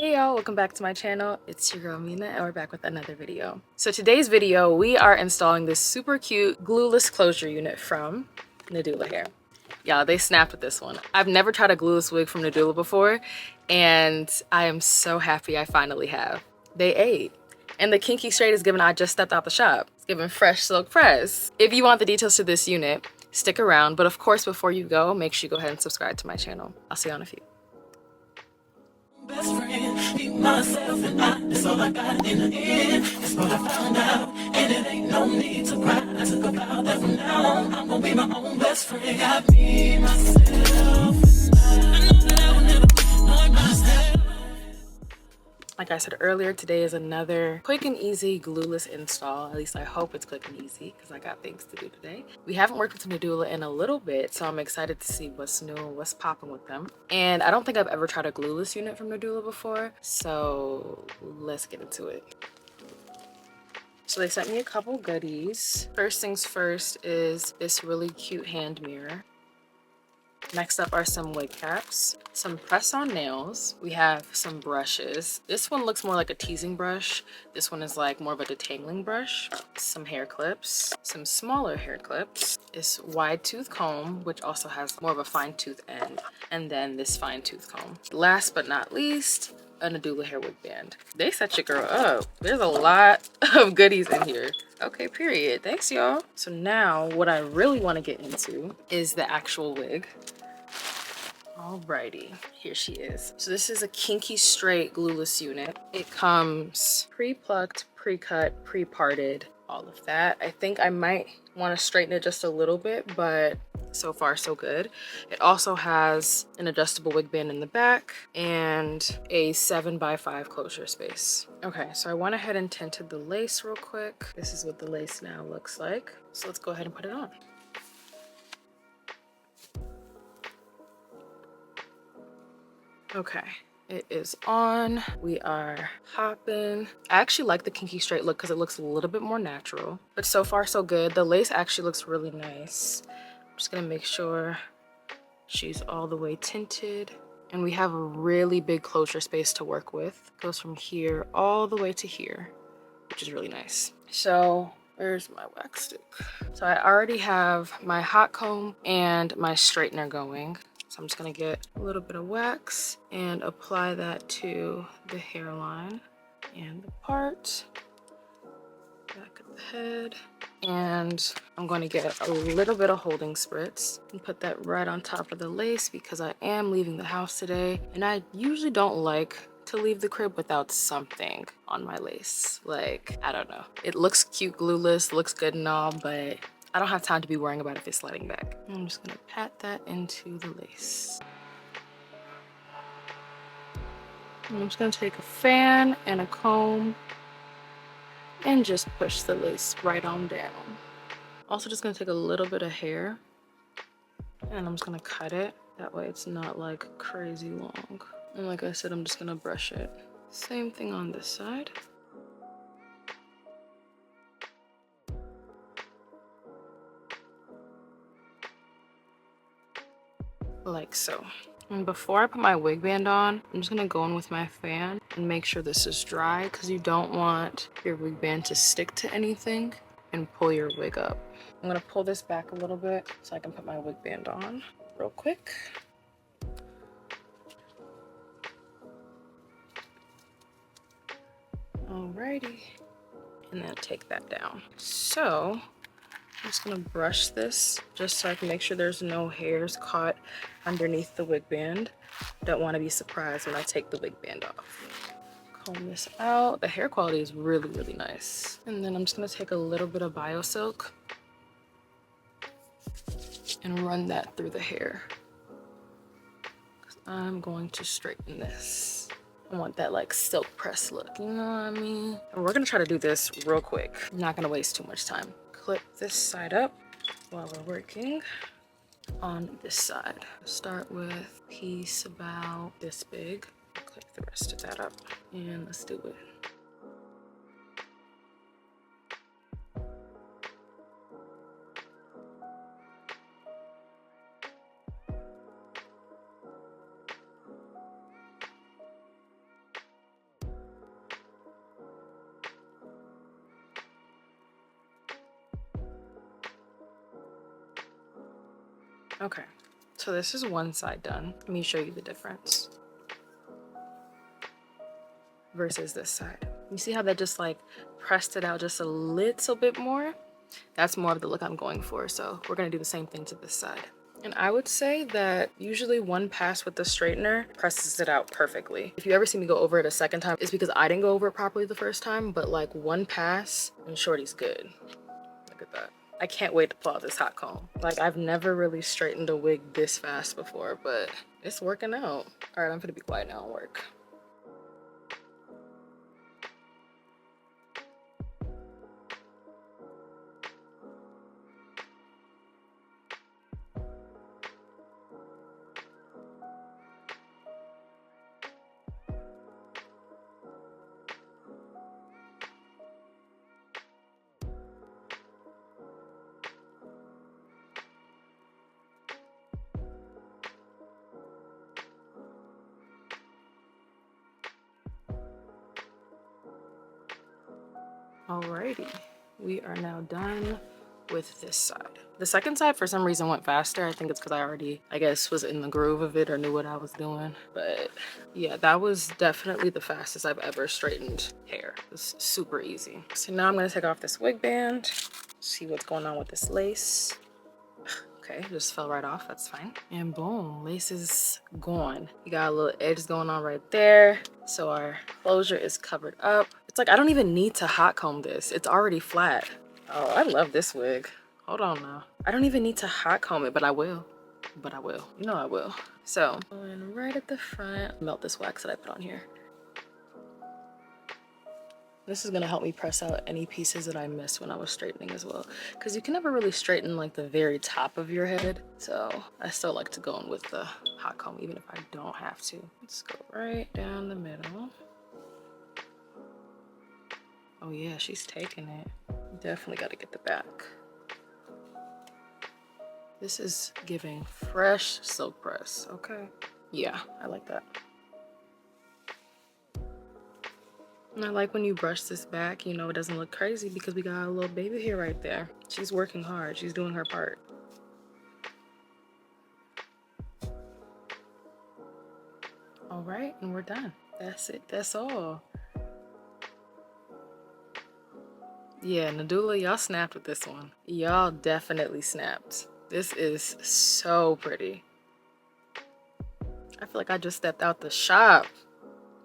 Hey y'all, welcome back to my channel. It's your girl Mina and we're back with another video. So today's video, we are installing this super cute glueless closure unit from Nadula Hair. Y'all, they snapped with this one. I've never tried a glueless wig from Nadula before and I am so happy I finally have. They ate. And the kinky straight is given I just stepped out the shop. It's given fresh silk press. If you want the details to this unit, stick around. But of course, before you go, make sure you go ahead and subscribe to my channel. I'll see you in a few. Best friend, me, myself, and I. That's all I got in the end. That's what I found out. And it ain't no need to cry. I took a vow that from now on, I'm gonna be my own best friend. Got me, myself, and I know that I will never find myself. Like I said earlier, today is another quick and easy glueless install. At least I hope it's quick and easy because I got things to do today. We haven't worked with Nadula in a little bit, so I'm excited to see what's new and what's popping with them. And I don't think I've ever tried a glueless unit from Nadula before, so let's get into it. So they sent me a couple goodies. First things first is this really cute hand mirror. Next up are some wig caps, some press-on nails. We have some brushes. This one looks more like a teasing brush. This one is like more of a detangling brush. Some hair clips, some smaller hair clips. This wide tooth comb, which also has more of a fine tooth end. And then this fine tooth comb. Last but not least, a Nadula hair wig band. They set your girl up. There's a lot of goodies in here. Okay, period. Thanks, y'all. So now what I really want to get into is the actual wig. Alrighty, here she is. So this is a kinky straight glueless unit. It comes pre-plucked, pre-cut, pre-parted, all of that. I think I might want to straighten it just a little bit, but so far so good. It also has an adjustable wig band in the back and a 7x5 closure space. Okay, so I went ahead and tinted the lace real quick. This is what the lace now looks like. So let's go ahead and put it on. Okay, it is on. We are hopping. I actually like the kinky straight look because it looks a little bit more natural, but so far so good. The lace actually looks really nice. I'm just gonna make sure she's all the way tinted. And we have a really big closure space to work with. It goes from here all the way to here, which is really nice. So where's my wax stick? So I already have my hot comb and my straightener going. So I'm just gonna get a little bit of wax and apply that to the hairline and the part, back of the head. And I'm going to get a little bit of holding spritz and put that right on top of the lace because I am leaving the house today. And I usually don't like to leave the crib without something on my lace. Like, I don't know. It looks cute glueless, looks good and all, but I don't have time to be worrying about if it's sliding back. I'm just gonna pat that into the lace. I'm just gonna take a fan and a comb and just push the lace right on down. Also just gonna take a little bit of hair and I'm just gonna cut it. That way it's not like crazy long. And like I said, I'm just gonna brush it. Same thing on this side. Like so. And before I put my wig band on, I'm just gonna go in with my fan and make sure this is dry because you don't want your wig band to stick to anything and pull your wig up. I'm gonna pull this back a little bit so I can put my wig band on real quick. Alrighty, and then take that down. So I'm just gonna brush this just so I can make sure there's no hairs caught underneath the wig band. Don't want to be surprised when I take the wig band off. Comb this out. The hair quality is really, really nice. And then I'm just gonna take a little bit of BioSilk and run that through the hair. I'm going to straighten this. I want that like silk press look, you know what I mean? And we're gonna try to do this real quick. I'm not gonna waste too much time. Clip this side up while we're working on this side. Start with a piece about this big. Clip the rest of that up and let's do it. Okay, so this is one side done. Let me show you the difference versus this side. You see how that just like pressed it out just a little bit more? That's more of the look I'm going for. So we're gonna do the same thing to this side. And I would say that usually one pass with the straightener presses it out perfectly. If you ever see me go over it a second time, it's because I didn't go over it properly the first time, but like one pass and shorty's good. Look at that. I can't wait to pull out this hot comb. Like, I've never really straightened a wig this fast before, but it's working out. All right, I'm gonna be quiet now and work. Alrighty, we are now done with this side. The second side for some reason went faster. I think it's because I already, I guess, was in the groove of it or knew what I was doing. But yeah, that was definitely the fastest I've ever straightened hair. It was super easy. So now I'm gonna take off this wig band, see what's going on with this lace. Okay, just fell right off, that's fine. And boom, lace is gone. You got a little edge going on right there. So our closure is covered up. It's like, I don't even need to hot comb this. It's already flat. Oh, I love this wig. Hold on now. I don't even need to hot comb it, but I will. But I will, you know I will. So, going right at the front, melt this wax that I put on here. This is gonna help me press out any pieces that I missed when I was straightening as well. Because you can never really straighten like the very top of your head. So I still like to go in with the hot comb even if I don't have to. Let's go right down the middle. Oh yeah, she's taking it. Definitely gotta get the back. This is giving fresh silk press, okay? Yeah, I like that. And I like when you brush this back, you know, it doesn't look crazy because we got a little baby hair right there. She's working hard, she's doing her part. All right, and we're done. That's it, that's all. Yeah, Nadula, y'all snapped with this one. Y'all definitely snapped. This is so pretty. I feel like I just stepped out the shop.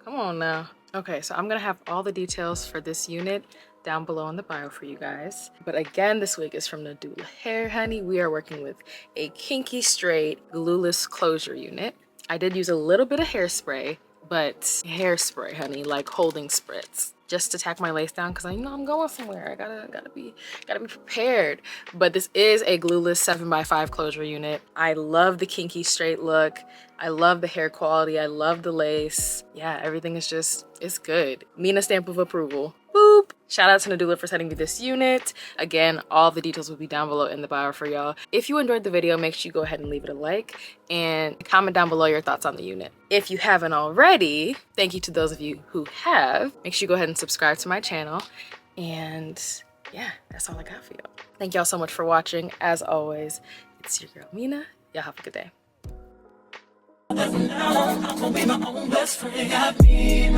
Come on now. Okay, so I'm gonna have all the details for this unit down below in the bio for you guys. But again, this wig is from Nadula Hair, honey. We are working with a kinky straight glueless closure unit. I did use a little bit of hairspray, but hairspray, honey, like holding spritz, just to tack my lace down because I know I'm going somewhere. I gotta be prepared. But this is a glueless 7x5 closure unit. I love the kinky straight look. I love the hair quality. I love the lace. Yeah, everything is just, it's good. Mina stamp of approval. Boop. Shout out to Nadula for sending me this unit. Again, all the details will be down below in the bio for y'all. If you enjoyed the video, make sure you go ahead and leave it a like and comment down below your thoughts on the unit. If you haven't already, thank you to those of you who have. Make sure you go ahead and subscribe to my channel. And yeah, that's all I got for y'all. Thank y'all so much for watching. As always, it's your girl Mina. Y'all have a good day. From now on, I'm gonna be my own best friend. Got me.